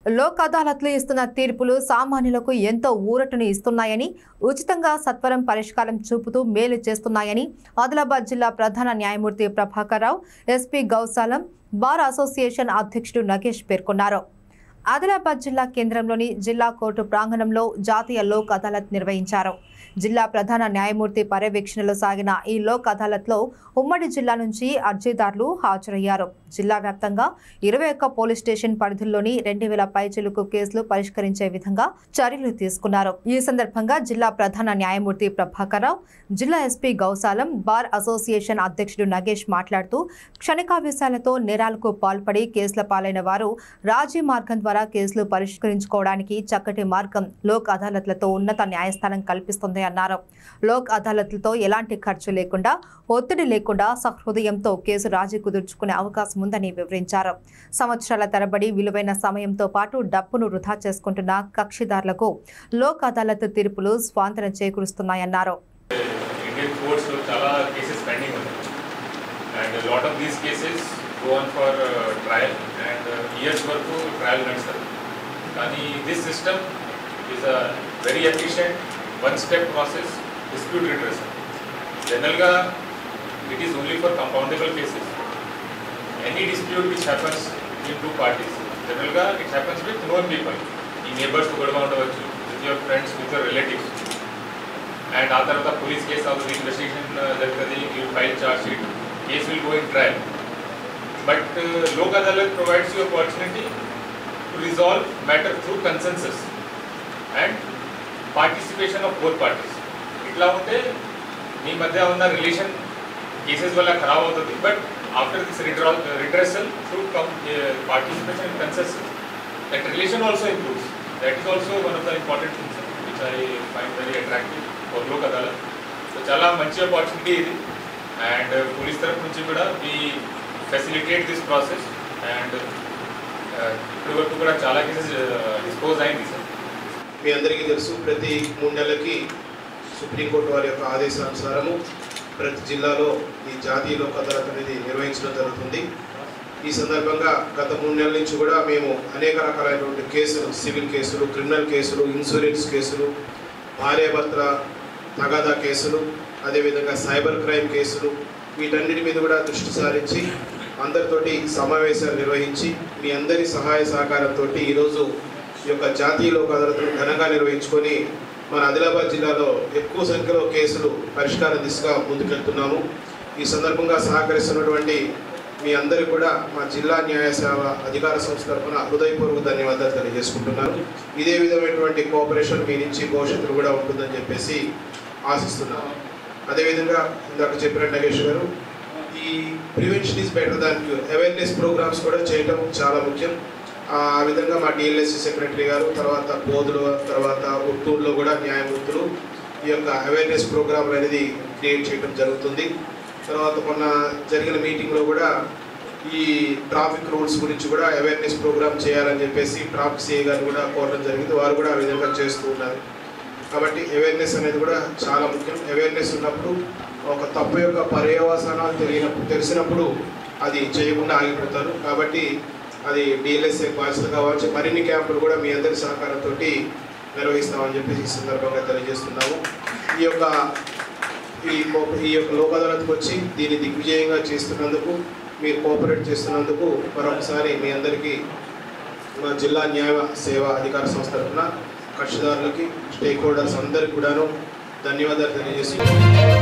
లోక్ అదాలత్లు ఇస్తున్న తీర్పులు సామాన్యులకు ఎంతో ఊరటను ఇస్తున్నాయని, ఉచితంగా సత్వరం పరిష్కారం చూపుతూ మేలు చేస్తున్నాయని ఆదిలాబాద్ జిల్లా ప్రధాన న్యాయమూర్తి Prabhakar Rao, SP Ghouse Alam, bar association అధ్యక్షుడు నగేష్ పేర్కొన్నారు. ఆదిలాబాద్ జిల్లా కేంద్రంలోని జిల్లా కోర్టు ప్రాంగణంలో జాతీయ లోక్ అదాలత్ నిర్వహించారు. జిల్లా ప్రధాన న్యాయమూర్తి పర్యవేక్షణలో సాగిన ఈ లోక్ అదాలత్లో ఉమ్మడి జిల్లా నుంచి అర్జీదారులు హాజరయ్యారు. జిల్లా వ్యాప్తంగా 21 పోలీస్ స్టేషన్ పరిధుల్లోని 2000 పైచిలుకు కేసులు పరిష్కరించే విధంగా చర్యలు తీసుకున్నారు. ఈ సందర్భంగా జిల్లా ప్రధాన న్యాయమూర్తి ప్రభాకర్ రావు, జిల్లా ఎస్పీ గౌసాలం, బార్ అసోసియేషన్ అధ్యక్షుడు నగేష్ మాట్లాడుతూ క్షణికావేశాలతో నేరాలకు పాల్పడి కేసుల పాలైన వారు రాజీ మార్గం ద్వారా కేసులు పరిష్కరించుకోవడానికి చక్కటి మార్గం లోక్ అదాలత్లతో ఉన్నత న్యాయస్థానం కల్పిస్తుంది అన్నారు. లోక్ అదాలత్లతో ఎలాంటి ఖర్చు లేకుండా, ఒత్తిడి లేకుండా సహృదయంతో కేసు రాజీ కుదుర్చుకునే అవకాశం ఉందని వివరించారు. సంవత్సరాల తరబడి విలువైన సమయంతో పాటు డబ్బును వృధా చేసుకుంటున్న కక్షిదారులకు లోక్ అదాలత్ తీర్పులు స్వాతంత్రం చేకూరుస్తున్నాయన్నారు. One-step process, dispute redressal. Generally, it is only for compoundable cases. Any dispute which happens between two parties, generally it happens with known people. Your neighbors to with your friends, with your relatives. And after the police case, after the investigation, you file charge sheet, case will go in trial. But Lok Adalat provides you opportunity to resolve matter through consensus and participation of both parties. इट्ला होते नी मध्य उन्ना relation cases वाला खराब होता थी, but after this redressal through participation and consensus, that relation also improves. That is also one of the important things which I find very attractive for Lok Adalat. So chala manchi opportunity idi, and police taraf nunchi kuda we facilitate this process, and ఇప్పుడు వరకు కూడా చాలా cases dispose అయింది sir. మీ అందరికీ తెలుసు, ప్రతి 3 నెలలకి supreme court వారి యొక్క ఆదేశానుసారము ప్రతి జిల్లాలో ఈ జాతీయ లోక్ అదాలత్ అనేది నిర్వహించడం జరుగుతుంది. ఈ సందర్భంగా గత 3 నెలల నుంచి కూడా మేము అనేక రకాలైనటువంటి కేసులు, సివిల్ కేసులు, క్రిమినల్ కేసులు, ఇన్సూరెన్స్ కేసులు, భార్యాభర్తల తగాదా కేసులు, అదేవిధంగా సైబర్ క్రైమ్ కేసులు, వీటన్నిటి మీద కూడా దృష్టి సారించి అందరితోటి సమావేశాలు నిర్వహించి మీ అందరి సహాయ సహకారంతో ఈరోజు ఈ యొక్క జాతీయ లోక్ అదాలత్ను ఘనంగా నిర్వహించుకొని మన ఆదిలాబాద్ జిల్లాలో ఎక్కువ సంఖ్యలో కేసులు పరిష్కార దిశగా ముందుకెళ్తున్నాము. ఈ సందర్భంగా సహకరిస్తున్నటువంటి మీ అందరికీ కూడా మా జిల్లా న్యాయ సేవ అధికార సంస్థ తరఫున హృదయపూర్వక ధన్యవాదాలు తెలియజేసుకుంటున్నాను. ఇదే విధమైనటువంటి కోఆపరేషన్ మీ నుంచి భవిష్యత్తులో కూడా ఉంటుందని చెప్పేసి ఆశిస్తున్నాను. అదేవిధంగా ఇందాక చెప్పిన నగేష్ గారు, ఈ prevention is better than cure, awareness programmes కూడా చేయడం చాలా ముఖ్యం. ఆ విధంగా మా డిఎల్ఎస్సి సెక్రటరీ గారు, తర్వాత బోధులు, తర్వాత ఉత్తూరులో కూడా న్యాయమూర్తులు ఈ యొక్క అవేర్నెస్ ప్రోగ్రామ్ అనేది క్రియేట్ చేయడం జరుగుతుంది. తర్వాత మొన్న జరిగిన మీటింగ్లో కూడా ఈ ట్రాఫిక్ రూల్స్ గురించి కూడా అవేర్నెస్ ప్రోగ్రామ్ చేయాలని చెప్పేసి ట్రాఫిక్ సిఐ గారు కూడా కోరడం జరిగింది. వారు కూడా ఆ విధంగా చేస్తూ ఉన్నారు. కాబట్టి అవేర్నెస్ అనేది కూడా చాలా ముఖ్యం. అవేర్నెస్ ఉన్నప్పుడు ఒక తప్పు యొక్క పర్యవసానాలు తెలిసినప్పుడు అది చేయకుండా ఆగిపోతారు. కాబట్టి అది డిఎల్ఎస్ఏ బాధ్యత కావచ్చు. మరిన్ని క్యాంపులు కూడా మీ అందరి సహకారంతో నిర్వహిస్తామని చెప్పేసి ఈ సందర్భంగా తెలియజేస్తున్నాము. ఈ యొక్క లోక్ అదాలత్కి వచ్చి దీన్ని దిగ్విజయంగా చేస్తున్నందుకు, మీరు కోఆపరేట్ చేస్తున్నందుకు మరొకసారి మీ అందరికీ మా జిల్లా న్యాయ సేవ అధికార సంస్థ తరఫున కక్షిదారులకి, స్టేక్ హోల్డర్స్ అందరికీ కూడాను ధన్యవాదాలు తెలియజేస్తున్నాను.